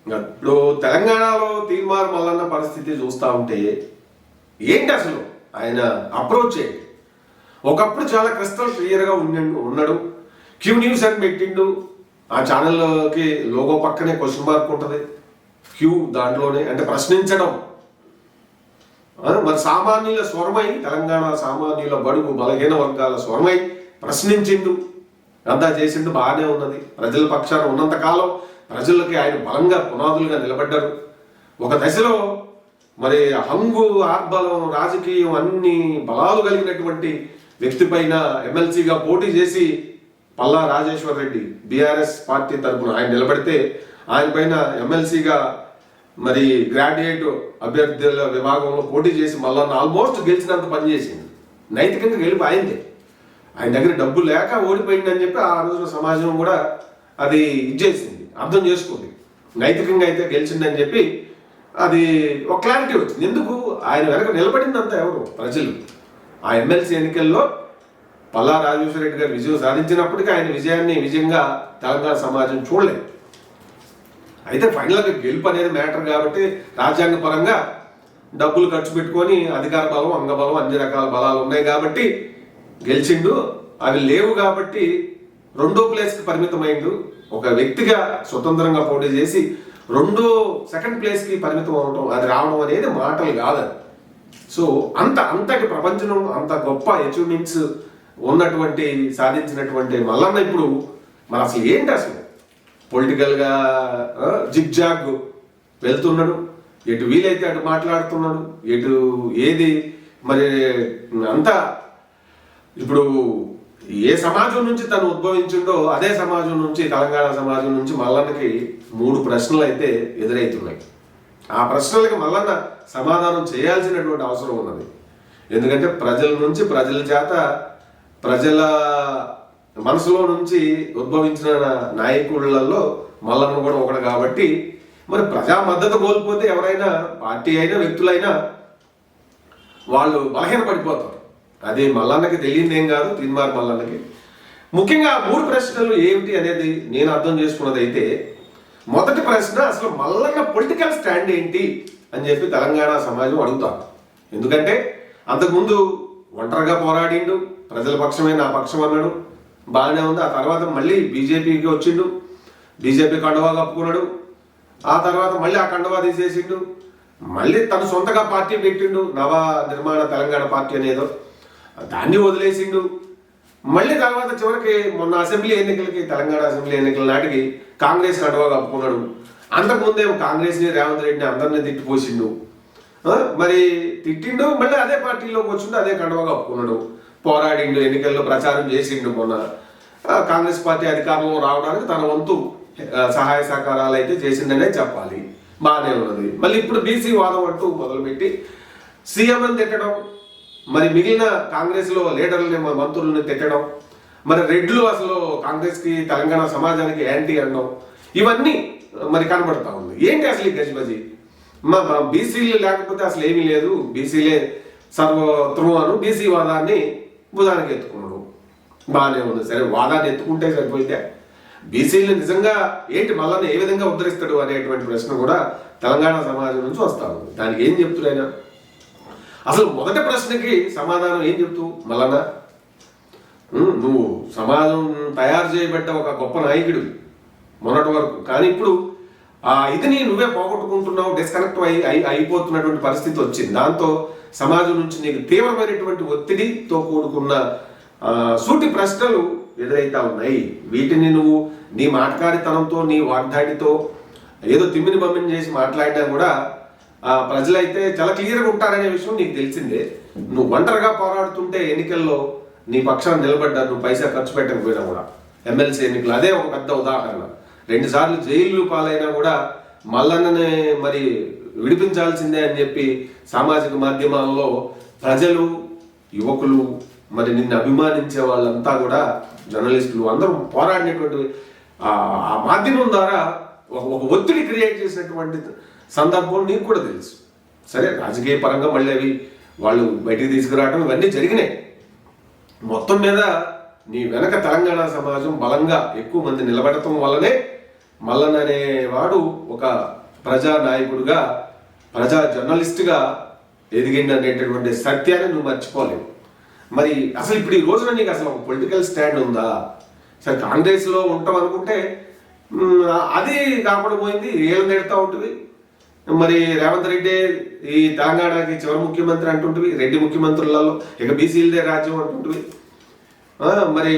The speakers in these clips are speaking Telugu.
ఇప్పుడు తెలంగాణలో తీర్మార్ మల్లన్న పరిస్థితి చూస్తూ ఉంటే ఏంటి అసలు ఆయన అప్రోచ్ ఏంటి? ఒకప్పుడు చాలా క్రిస్టల్ క్లియర్గా ఉన్నాడు. క్యూ న్యూస్ అని పెట్టిండు. ఆ ఛానల్కి లోగో పక్కనే క్వశ్చన్ మార్క్ ఉంటుంది. క్యూ దాంట్లోనే అంటే ప్రశ్నించడం. మరి సామాన్యుల స్వరమై, తెలంగాణ సామాన్యుల బడుగు బలహీన వర్గాల స్వరమై ప్రశ్నించిండు. అంతా చేసిండు, బాగానే ఉన్నది. ప్రజల పక్షాన ఉన్నంతకాలం ప్రజలకి ఆయన బలంగా పునాదులుగా నిలబడ్డారు. ఒక దశలో మరి హంగు, ఆర్బలం, రాజకీయం అన్ని బలాలు కలిగినటువంటి వ్యక్తి పైన ఎమ్మెల్సీగా పోటీ చేసి పల్లా రాజేశ్వర్ రెడ్డి బీఆర్ఎస్ పార్టీ తరఫున ఆయన నిలబడితే ఆయన పైన ఎమ్మెల్సీగా మరి గ్రాడ్యుయేట్ అభ్యర్థుల విభాగంలో పోటీ చేసి మళ్ళా ఆల్మోస్ట్ గెలిచినంత పనిచేసింది. నైతికంగా గెలుపు అయిందే. ఆయన దగ్గర డబ్బు లేక ఓడిపోయిందని చెప్పి ఆ రోజున సమాజం కూడా అది ఇచ్చేసింది, అర్థం చేసుకుంది. నైతికంగా అయితే గెలిచిందని చెప్పి అది ఒక క్లారిటీ వచ్చింది. ఎందుకు ఆయన వెనక నిలబడిందంతా ఎవరు? ప్రజలు. ఆ ఎమ్మెల్సీ ఎన్నికల్లో పల్లా రాజేశ్వర రెడ్డి గారు విజయం సాధించినప్పటికీ ఆయన విజయంగా తెలంగాణ సమాజం చూడలేదు. అయితే ఫైనల్గా గెలుపు అనేది మ్యాటర్ కాబట్టి రాజ్యాంగ పరంగా డబ్బులు ఖర్చు పెట్టుకొని అధికార బలం, అంగబలం, అన్ని రకాల బలాలు ఉన్నాయి కాబట్టి గెలిచిండు. అవి లేవు కాబట్టి రెండో ప్లేస్కి పరిమితమైండు. ఒక వ్యక్తిగా స్వతంత్రంగా పోటీ చేసి సెకండ్ ప్లేస్కి పరిమితం అవడం, అది రావడం అనేది మాటలు కాదు. సో అంతటి ప్రపంచం, అంత గొప్ప అచీవ్మెంట్స్ ఉన్నటువంటి సాధించినటువంటి మల్లన్న ఇప్పుడు మరి అసలు ఏంటి? అసలు పొలిటికల్గా జిగ్జాగ్ వెళ్తున్నాడు. ఎటు వీలైతే అటు మాట్లాడుతున్నాడు. ఎటు ఏది మరి అంతా ఇప్పుడు ఏ సమాజం నుంచి తను ఉద్భవించిండో అదే సమాజం నుంచి, తెలంగాణ సమాజం నుంచి మల్లన్నకి 3 ప్రశ్నలు అయితే ఎదురవుతున్నాయి. ఆ ప్రశ్నలకి మల్లన్న సమాధానం చేయాల్సినటువంటి అవసరం ఉన్నది. ఎందుకంటే ప్రజల నుంచి, ప్రజల చేత, ప్రజల మనసులో నుంచి ఉద్భవించిన నాయకులలో మల్లన్న కూడా ఒకడు కాబట్టి మరి ప్రజా మద్దతు కోల్పోతే ఎవరైనా, పార్టీ అయినా, వ్యక్తులైనా వాళ్ళు బలహీనపడిపోతారు. అది మల్లన్నకి తెలియదు ఏం కాదు, తీన్మార్ మల్లన్నకి. ముఖ్యంగా 3 ప్రశ్నలు ఏమిటి అనేది నేను అర్థం చేసుకున్నది అయితే, మొదటి ప్రశ్న అసలు మల్లన్న పొలిటికల్ స్టాండ్ ఏంటి అని చెప్పి తెలంగాణ సమాజం అడుగుతారు. ఎందుకంటే అంతకుముందు ఒంటరిగా పోరాడిండు, ప్రజల పక్షమే నా పక్షం అన్నాడు, బాగానే ఉంది. ఆ తర్వాత మళ్ళీ బీజేపీకి వచ్చిండు, బీజేపీ కండువా కప్పుకున్నాడు. ఆ తర్వాత మళ్ళీ ఆ కండువా తీసేసిండు, మళ్ళీ తను సొంతగా పార్టీ పెట్టిండు, నవ నిర్మాణ తెలంగాణ పార్టీ అనేదో, దాన్ని వదిలేసిండు. మళ్ళీ తర్వాత చివరికి మొన్న అసెంబ్లీ ఎన్నికలకి, తెలంగాణ అసెంబ్లీ ఎన్నికల నాటికి కాంగ్రెస్ కండువా కప్పుకున్నాడు. అంతకుముందేమో కాంగ్రెస్ని, రేవంత్ రెడ్డిని అందరినీ తిట్టిపోసిండు. మరి తిట్టిండు, మళ్ళీ అదే పార్టీలోకి వచ్చిండు, అదే కండువా కప్పుకున్నాడు, పోరాడిండు, ఎన్నికల్లో ప్రచారం చేసిండు. మొన్న కాంగ్రెస్ పార్టీ అధికారంలో రావడానికి తన వంతు సహాయ సహకారాలు అయితే చేసిందనే చెప్పాలి, బాగానే ఉన్నది. మళ్ళీ ఇప్పుడు బీసీ వాదం అంటూ మొదలుపెట్టి సీఎంని తిట్టడం, మరి మిగిలిన కాంగ్రెస్లో లీడర్లని, మంత్రులని తిట్టడం, మరి రెడ్లు అసలు కాంగ్రెస్కి, తెలంగాణ సమాజానికి యాంటీ అనడం, ఇవన్నీ మరి కనబడతా ఉంది. ఏంటి అసలు ఈ గజిబజీ? మా బీసీలు లేకపోతే అసలు ఏమీ లేదు, బీసీలే సర్వత్వం అను బీసీ వాదాన్ని భుజానికి ఎత్తుకున్నాడు, బాగానే ఉంది. సరే, వాదాన్ని ఎత్తుకుంటే సరిపోయితే బీసీలు నిజంగా ఏంటి మల్లన్న ఏ విధంగా ఉద్ధరిస్తాడు అనేటువంటి ప్రశ్న కూడా తెలంగాణ సమాజం నుంచి వస్తా ఉంది. దానికి ఏం చెప్తున్నాయినా? అసలు మొదటి ప్రశ్నకి సమాధానం ఏం చెప్తూ మల్లన్న, నువ్వు సమాజం తయారు చేయబడ్డ ఒక గొప్ప నాయకుడు మొన్నటి వరకు, కానీ ఇప్పుడు ఇదిని నువ్వే పోగొట్టుకుంటున్నావు, డిస్కనెక్ట్ అయిపోతున్నటువంటి పరిస్థితి వచ్చింది. దాంతో సమాజం నుంచి నీకు తీవ్రమైనటువంటి ఒత్తిడితో కూడుకున్న సూటి ప్రశ్నలు ఎదురైతా ఉన్నాయి. వీటిని నువ్వు నీ మాటకారితనంతో, నీ వాగ్దాడితో ఏదో తిమ్మిని బమ్మిని చేసి మాట్లాడినా కూడా ప్రజలైతే చాలా క్లియర్గా ఉంటారనే విషయం నీకు తెలిసిందే. నువ్వు ఒంటరిగా పోరాడుతుంటే ఎన్నికల్లో నీ పక్షాన్ని నిలబడ్డా, నువ్వు పైసా ఖర్చు పెట్టకపోయినా కూడా. ఎమ్మెల్సీ ఎన్నికలు అదే ఒక పెద్ద ఉదాహరణ. 2 సార్లు జైలు పాలైనా కూడా మల్లన్నని మరి విడిపించాల్సిందే అని చెప్పి సామాజిక మాధ్యమాల్లో ప్రజలు, యువకులు, మరి నిన్ను అభిమానించే వాళ్ళంతా కూడా, జర్నలిస్టులు అందరూ పోరాడినటువంటి ఆ మాధ్యమం ద్వారా ఒక ఒత్తిడి క్రియేట్ చేసినటువంటి సందర్భం నీకు కూడా తెలుసు. సరే, రాజకీయ పరంగా మళ్ళీ అవి వాళ్ళు బయటికి తీసుకురావడం ఇవన్నీ జరిగినాయి. మొత్తం మీద నీ వెనక తెలంగాణ సమాజం బలంగా ఎక్కువ మంది నిలబడటం వల్లనే మల్లన్న అనేవాడు ఒక ప్రజా నాయకుడిగా, ప్రజా జర్నలిస్ట్గా ఎదిగింది అనేటటువంటి సత్యాన్ని నువ్వు మర్చిపోలేవు. మరి అసలు ఇప్పుడు ఈ రోజున నీకు అసలు ఒక పొలిటికల్ స్టాండ్ ఉందా? సరే, కాంగ్రెస్లో ఉంటాం అనుకుంటే అది కాకుండా పోయింది, ఏళ్ళు నెడతా ఉంటుంది. మరి రేవంత్ రెడ్డి ఈ తెలంగాణకి చివరి ముఖ్యమంత్రి అంటుంటివి, రెడ్డి ముఖ్యమంత్రులలో ఇక బీసీలదే రాజ్యం అంటుంటివి. మరి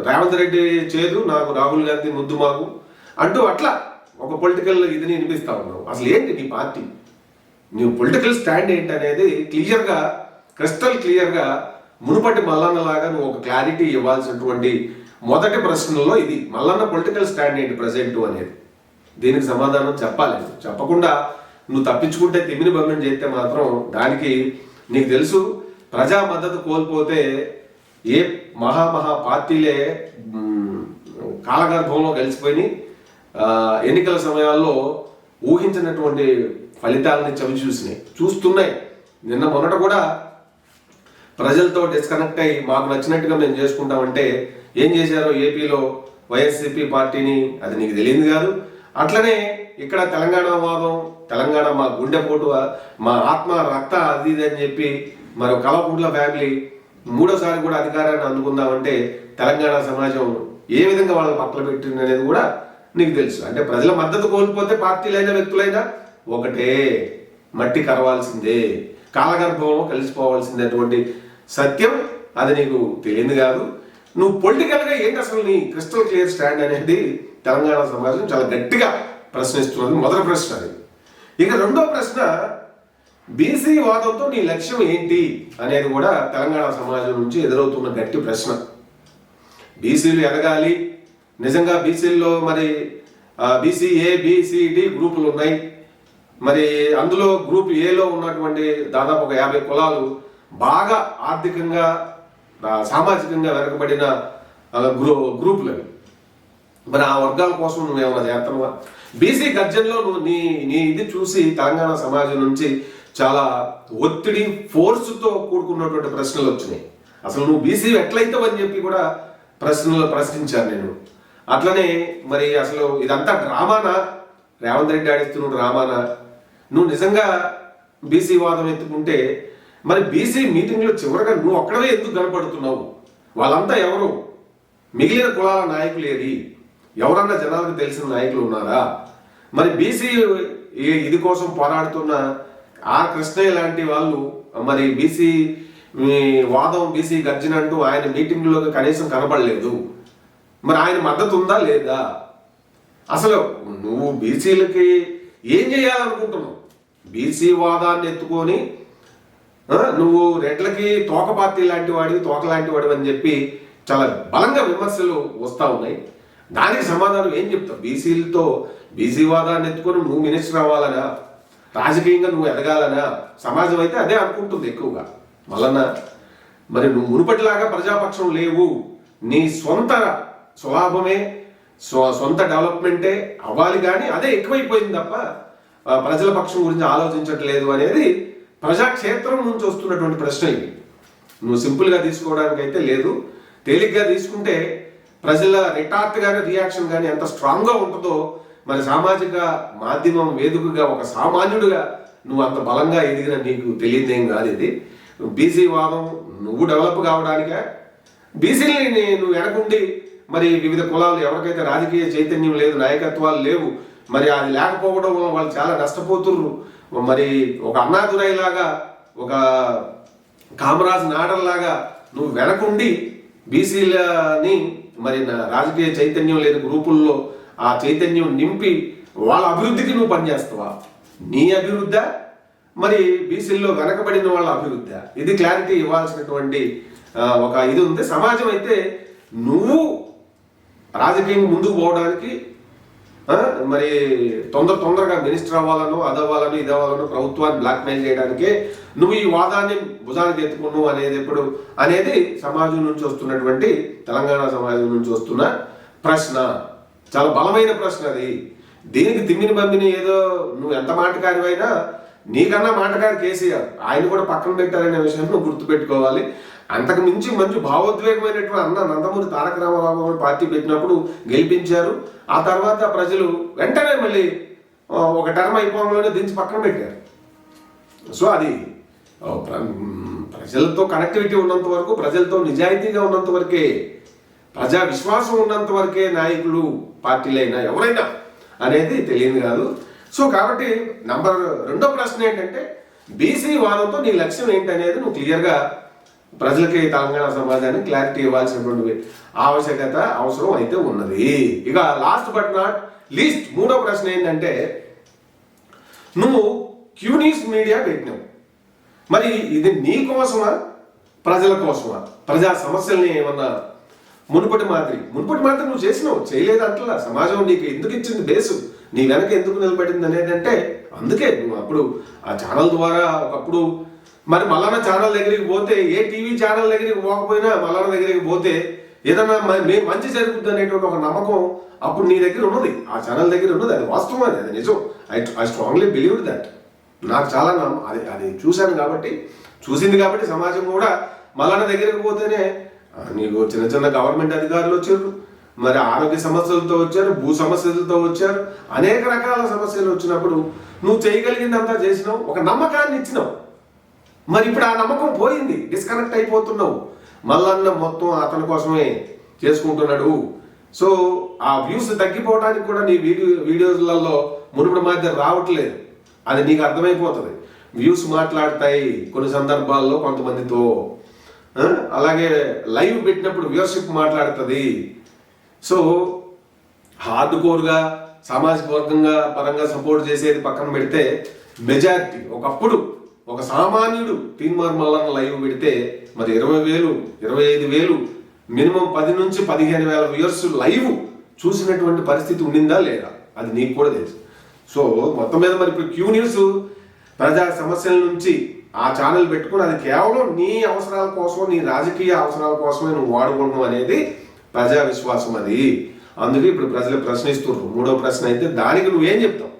రేవంత్ రెడ్డి చేదు, నాకు రాహుల్ గాంధీ ముద్దు మాకు అంటూ అట్లా ఒక పొలిటికల్ ఇదిని వినిపిస్తా ఉన్నావు. అసలు ఏంటి నీ పార్టీ, నీ పొలిటికల్ స్టాండ్ ఏంటి అనేది క్లియర్గా, క్రిస్టల్ క్లియర్గా మునుపటి మల్లన్న లాగా నువ్వు ఒక క్లారిటీ ఇవ్వాల్సినటువంటి మొదటి ప్రశ్నలో ఇది. మల్లన్న పొలిటికల్ స్టాండ్ ఏంటి ప్రజెంట్ అనేది, దీనికి సమాధానం చెప్పాలి. చెప్పకుండా నువ్వు తప్పించుకుంటే తిమ్మిని భంగం చేస్తే మాత్రం దానికి నీకు తెలుసు ప్రజా మద్దతు కోల్పోతే ఏ మహా పార్టీలే కాలగర్భంలో కలిసిపోయి ఎన్నికల సమయాల్లో ఊహించినటువంటి ఫలితాలని చూస్తున్నాయి. నిన్న మొన్నట కూడా ప్రజలతో డిస్కనెక్ట్ అయ్యి మాకు నచ్చినట్టుగా మేము చేసుకుంటామంటే ఏం చేశారో ఏపీలో వైఎస్సీపీ పార్టీని, అది నీకు తెలియదు కాదు. అట్లనే ఇక్కడ తెలంగాణ వాదం, తెలంగాణ మా గుండెపోటు, మా ఆత్మ రక్త అది ఇది అని చెప్పి మరి కల్వకుంట్ల ఫ్యామిలీ మూడోసారి కూడా అధికారాన్ని అందుకుందామంటే తెలంగాణ సమాజం ఏ విధంగా వాళ్ళని పక్కన పెట్టింది అనేది కూడా నీకు తెలుసు. అంటే ప్రజల మద్దతు కోల్పోతే పార్టీలైనా వ్యక్తులైనా ఒకటే, మట్టి కరవాల్సిందే, కాలగర్భంలో కలిసిపోవాల్సిందేటువంటి సత్యం. అది నీకు తెలియదు కాదు. నువ్వు పొలిటికల్గా ఏంటి అసలు నీ క్రిస్టల్ క్లియర్ స్టాండ్ అనేది తెలంగాణ సమాజం చాలా గట్టిగా ప్రశ్నిస్తున్నది. మొదటి ప్రశ్న అది. ఇక రెండో ప్రశ్న, బీసీ వాదంతో నీ లక్ష్యం ఏంటి అనేది కూడా తెలంగాణ సమాజం నుంచి ఎదురవుతున్న గట్టి ప్రశ్న. బీసీలు ఎదగాలి, నిజంగా బీసీల్లో మరి బీసీ ఏ, బీసీడి గ్రూపులు ఉన్నాయి. మరి అందులో గ్రూప్ ఏలో ఉన్నటువంటి దాదాపు ఒక 50 కులాలు బాగా ఆర్థికంగా సామాజికంగా వెనకబడిన గ్రూపులవి. మరి ఆ వర్గాల కోసం నువ్వేమన్నా చేస్తున్నావా? బీసీ గర్జన్లో నువ్వు నీ ఇది చూసి తెలంగాణ సమాజం నుంచి చాలా ఒత్తిడి, ఫోర్స్తో కూడుకున్నటువంటి ప్రశ్నలు వచ్చినాయి. అసలు నువ్వు బీసీ ఎట్లయితావు అని చెప్పి కూడా ప్రశ్నించాను నేను. అట్లనే మరి అసలు ఇదంతా డ్రామానా, రేవంత్ రెడ్డి ఆడిస్తున్న డ్రామానా? నువ్వు నిజంగా బీసీ వాదం ఎత్తుకుంటే మరి బీసీ మీటింగ్లో చివరిగా నువ్వు ఒక్కడవే ఎందుకు కనపడుతున్నావు? వాళ్ళంతా ఎవరు? మిగిలిన కులాల నాయకులు ఏది? ఎవరన్నా జనాలకు తెలిసిన నాయకులు ఉన్నారా? మరి బీసీ ఇది కోసం పోరాడుతున్న కృష్ణయ్య లాంటి వాళ్ళు మరి బీసీ వాదం, బీసీ గర్జన అంటూ ఆయన మీటింగ్లో కనీసం కనపడలేదు. మరి ఆయన మద్దతు ఉందా లేదా? అసలు నువ్వు బీసీలకి ఏం చేయాలనుకుంటున్నావు? బీసీ వాదాన్ని ఎత్తుకొని నువ్వు రెడ్లకి తోక పార్టీ లాంటి వాడివి, తోక లాంటి వాడివి అని చెప్పి చాలా బలంగా విమర్శలు వస్తూ ఉన్నాయి. దానికి సమాధానం ఏం చెప్తావు? బీసీలతో బీసీ వాదాన్ని ఎత్తుకొని నువ్వు మినిస్టర్ అవ్వాలనా, రాజకీయంగా నువ్వు ఎదగాలనా? సమాజం అయితే అదే అనుకుంటుంది ఎక్కువగా. మల్లన్న, మరి నువ్వు మునుపటిలాగా ప్రజాపక్షం లేవు, నీ సొంత స్వలాభమే, సొంత డెవలప్మెంటే అవ్వాలి, కానీ అదే ఎక్కువైపోయింది తప్ప ప్రజల పక్షం గురించి ఆలోచించట్లేదు అనేది ప్రజాక్షేత్రం నుంచి వస్తున్నటువంటి ప్రశ్న ఇది. నువ్వు సింపుల్గా తీసుకోవడానికి అయితే లేదు. తేలిగ్గా తీసుకుంటే ప్రజల రిటార్ట్ కానీ రియాక్షన్ కానీ ఎంత స్ట్రాంగ్గా ఉంటుందో మరి సామాజిక మాధ్యమం వేదికగా ఒక సామాన్యుడిగా నువ్వు అంత బలంగా ఎదిగిన నీకు తెలియదేం కాదు ఇది. బీసీ వాదం నువ్వు డెవలప్ కావడానికే, బీసీలని నువ్వు వెనకుండి మరి వివిధ కులాలు ఎవరికైతే రాజకీయ చైతన్యం లేదు, నాయకత్వాలు లేవు, మరి అది లేకపోవడం వల్ల వాళ్ళు చాలా నష్టపోతుర్రు. మరి ఒక అన్నాదురైలాగా, ఒక కామరాజ్ నాడల్లాగా నువ్వు వెనకుండి బీసీలని మరి రాజకీయ చైతన్యం లేని గ్రూపుల్లో ఆ చైతన్యం నింపి వాళ్ళ అభివృద్ధికి నువ్వు పనిచేస్తావా? నీ అభివృద్ధా, మరి బీసీల్లో వెనకబడిన వాళ్ళ అభివృద్ధా? ఇది క్లారిటీ ఇవ్వాల్సినటువంటి ఒక ఇది ఉంది. సమాజం అయితే నువ్వు రాజకీయం ముందుకు పోవడానికి మరి తొందరగా మినిస్టర్ అవ్వాలను, అదవ్వాలను, ఇదవ్వాలను ప్రభుత్వాన్ని బ్లాక్మెయిల్ చేయడానికే నువ్వు ఈ వాదాన్ని భుజానికి ఎత్తుకున్నావు అనేది సమాజం నుంచి వస్తున్నటువంటి, తెలంగాణ సమాజం నుంచి వస్తున్న ప్రశ్న. చాలా బలమైన ప్రశ్న అది. దీనికి తిమ్మిని బమ్మిని ఏదో నువ్వు ఎంత మాటకారివైనా నీకన్నా మాటగారు కేసీఆర్, ఆయన కూడా పక్కన పెట్టారనే విషయాన్ని నువ్వు గుర్తుపెట్టుకోవాలి. అంతకు మించి మంచి భావోద్వేగమైనటువంటి అన్న నందమూరి తారక రామారావు పార్టీ పెట్టినప్పుడు గెలిపించారు. ఆ తర్వాత ప్రజలు వెంటనే మళ్ళీ ఒక టర్మ్ అయిపోవడంలోనే దించి పక్కన పెట్టారు. సో అది ప్రజలతో కనెక్టివిటీ ఉన్నంత వరకు, ప్రజలతో నిజాయితీగా ఉన్నంత వరకే, ప్రజా విశ్వాసం ఉన్నంత వరకే నాయకులు, పార్టీలైనా ఎవరైనా అనేది తెలియదు కాదు. సో కాబట్టి రెండో ప్రశ్న ఏంటంటే, బీసీ వాదంతో నీ లక్ష్యం ఏంటనేది నువ్వు క్లియర్గా ప్రజలకి, తెలంగాణ సమాజానికి క్లారిటీ ఇవ్వాల్సినటువంటి అవసరం అయితే ఉన్నది. ఇక లాస్ట్ బట్ నాట్ లీస్ట్ మూడో ప్రశ్న ఏంటంటే, నువ్వు క్యూన్యూస్ మీడియా పెట్టినావు, మరి ఇది నీ కోసమా ప్రజల కోసమా? ప్రజా సమస్యల్ని ఏమన్నా మునుపటి మాదిరి నువ్వు చేసినావు, చేయలేదు అంటలా. సమాజం నీకు ఎందుకు ఇచ్చింది బేసు, నీ వెనక ఎందుకు నిలబడింది అనేది అంటే అందుకే నువ్వు అప్పుడు ఆ ఛానల్ ద్వారా ఒకప్పుడు మరి మల్లన్న ఛానల్ దగ్గరికి పోతే, ఏ టీవీ ఛానల్ దగ్గరికి పోకపోయినా మల్లన్న దగ్గరికి పోతే ఏదన్నా మంచి జరుగుతుంది అనేటువంటి ఒక నమ్మకం అప్పుడు నీ దగ్గర ఉన్నది, ఆ ఛానల్ దగ్గర ఉన్నది. అది వాస్తవం, అది నిజం. I strongly believe that. నాకు చాలా అది చూశాను కాబట్టి, చూసింది కాబట్టి సమాజం కూడా మల్లన్న దగ్గరికి పోతేనే నీకు చిన్న చిన్న గవర్నమెంట్ అధికారులు వచ్చారు, మరి ఆరోగ్య సమస్యలతో వచ్చారు, భూ సమస్యలతో వచ్చారు, అనేక రకాల సమస్యలు వచ్చినప్పుడు నువ్వు చేయగలిగిందంతా చేసినావు, ఒక నమ్మకాన్ని ఇచ్చినావు. మరి ఇప్పుడు ఆ నమ్మకం పోయింది, డిస్కనెక్ట్ అయిపోతున్నావు. మల్లన్న మొత్తం అతని కోసమే చేసుకుంటున్నాడు. సో ఆ వ్యూస్ తగ్గిపోవడానికి కూడా నీ వీడియోలలో మునుపటి మధ్య రావట్లేదు. అది నీకు అర్థమైపోతుంది. వ్యూస్ మాట్లాడతాయి కొన్ని సందర్భాల్లో కొంతమందితో, అలాగే లైవ్ పెట్టినప్పుడు వ్యూవర్షిప్ మాట్లాడుతుంది. సో హార్డ్ కోర్గా సామాజిక వర్గంగా పరంగా సపోర్ట్ చేసేది పక్కన పెడితే, మెజారిటీ ఒకప్పుడు ఒక సామాన్యుడు తీన్మార్ మల్లన్న లైవ్ పెడితే మరి 20,000 25,000 మినిమం 10 నుంచి 15,000 వ్యూవర్స్ లైవ్ చూసినటువంటి పరిస్థితి ఉండిందా లేదా అది నీకు కూడా తెలుసు. సో మొత్తం మీద మరి ఇప్పుడు క్యూ న్యూస్ ప్రజా సమస్యల నుంచి ఆ ఛానల్ పెట్టుకుని అది కేవలం నీ అవసరాల కోసం, నీ రాజకీయ అవసరాల కోసమే నువ్వు వాడుకోవడం అనేది ప్రజా విశ్వాసం. అది అందుకే ఇప్పుడు ప్రజలు ప్రశ్నిస్తున్నారు. మూడో ప్రశ్న అయితే దానికి నువ్వేం చెప్తావు?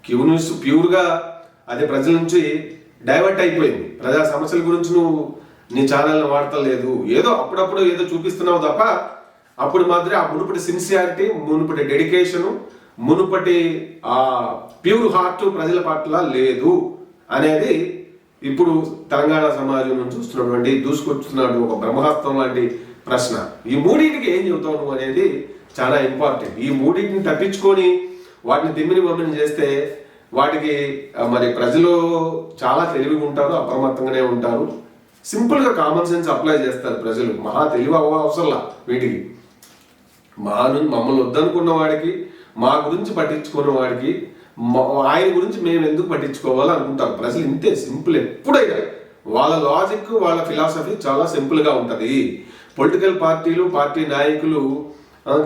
క్యూ న్యూస్ ప్యూర్గా అది ప్రజల నుంచి డైవర్ట్ అయిపోయింది. ప్రజా సమస్యల గురించి నువ్వు నీ ఛానల్ని వాడతలేదు, ఏదో అప్పుడప్పుడు ఏదో చూపిస్తున్నావు తప్ప అప్పుడు మాత్రం ఆ మునుపటి సిన్సియారిటీ, మునుపటి డెడికేషను, మునుపటి ఆ ప్యూర్ హార్ట్ ప్రజల పట్ల లేదు అనేది ఇప్పుడు తెలంగాణ సమాజం నుంచి చూస్తున్నటువంటి దూసుకొచ్చుతున్నాడు ఒక బ్రహ్మాస్త్రం లాంటి ప్రశ్న. ఈ మూడింటికి ఏం చెబుతావు నువ్వు అనేది చాలా ఇంపార్టెంట్. ఈ మూడింటిని తప్పించుకొని వాటిని దిమ్మిని బొమ్మిని చేస్తే వాటికి మరి ప్రజలు చాలా తెలివిగా ఉంటారు, అప్రమత్తంగానే ఉంటారు. సింపుల్గా కామన్ సెన్స్ అప్లై చేస్తారు ప్రజలు. మహా తెలివి అవసరంలా వీటికి. మమ్మల్ని వద్దనుకున్న వాడికి, మా గురించి పట్టించుకున్న వాడికి, ఆయన గురించి మేము ఎందుకు పట్టించుకోవాలి అనుకుంటారు ప్రజలు. ఇంతే సింపుల్. ఎప్పుడైనా వాళ్ళ లాజిక్, వాళ్ళ ఫిలాసఫీ చాలా సింపుల్గా ఉంటుంది. పొలిటికల్ పార్టీలు, పార్టీ నాయకులు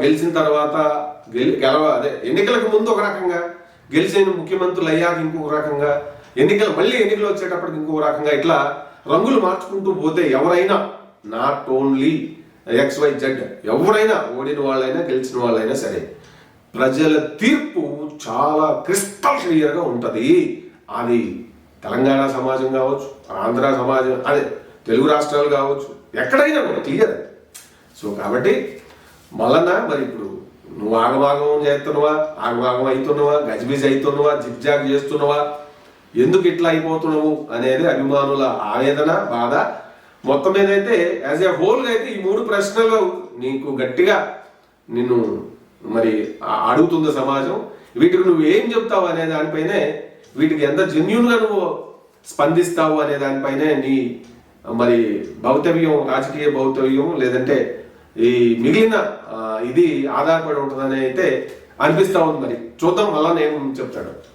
గెలిచిన తర్వాత ఎన్నికలకు ముందు ఒక రకంగా, గెలిచిన ముఖ్యమంత్రులు అయ్యాక ఇంకొక రకంగా, మళ్ళీ ఎన్నికలు వచ్చేటప్పటికి ఇంకొక రకంగా, ఇట్లా రంగులు మార్చుకుంటూ పోతే ఎవరైనా, నాట్ ఓన్లీ XYZ, ఎవరైనా, ఓడిన వాళ్ళైనా గెలిచిన వాళ్ళైనా సరే, ప్రజల తీర్పు చాలా క్రిస్టల్ క్లియర్గా ఉంటుంది. అది తెలంగాణ సమాజం కావచ్చు, ఆంధ్ర సమాజం, అదే తెలుగు రాష్ట్రాలు కావచ్చు, ఎక్కడైనా కూడా క్లియర్. సో కాబట్టి మల్లన్న మరి ఇప్పుడు నువ్వు ఆగమాగం చేస్తున్నావా, ఆగమాగం అవుతున్నావా, గజిబిజి అవుతున్నావా, జిగ్జాగ్ చేస్తున్నావా, ఎందుకు ఇట్లా అయిపోతున్నావు అనేది అభిమానుల ఆవేదన, బాధ. మొత్తం మీద అయితే యాజ్ ఏ హోల్గా అయితే ఈ మూడు ప్రశ్నలు నీకు గట్టిగా నిన్ను మరి అడుగుతుంది సమాజం. వీటికి నువ్వు ఏం చెప్తావు అనే దానిపైనే, వీటికి ఎంత జెన్యూన్గా నువ్వు స్పందిస్తావు అనే దానిపైనే నీ మరి భౌతవ్యం, రాజకీయ భౌతవ్యం, లేదంటే ఈ మిగిలిన ఇది ఆధారపడి ఉంటుందని అయితే అనిపిస్తా ఉంది. మరి చూద్దాం మళ్ళా ఏం చెప్తాడు.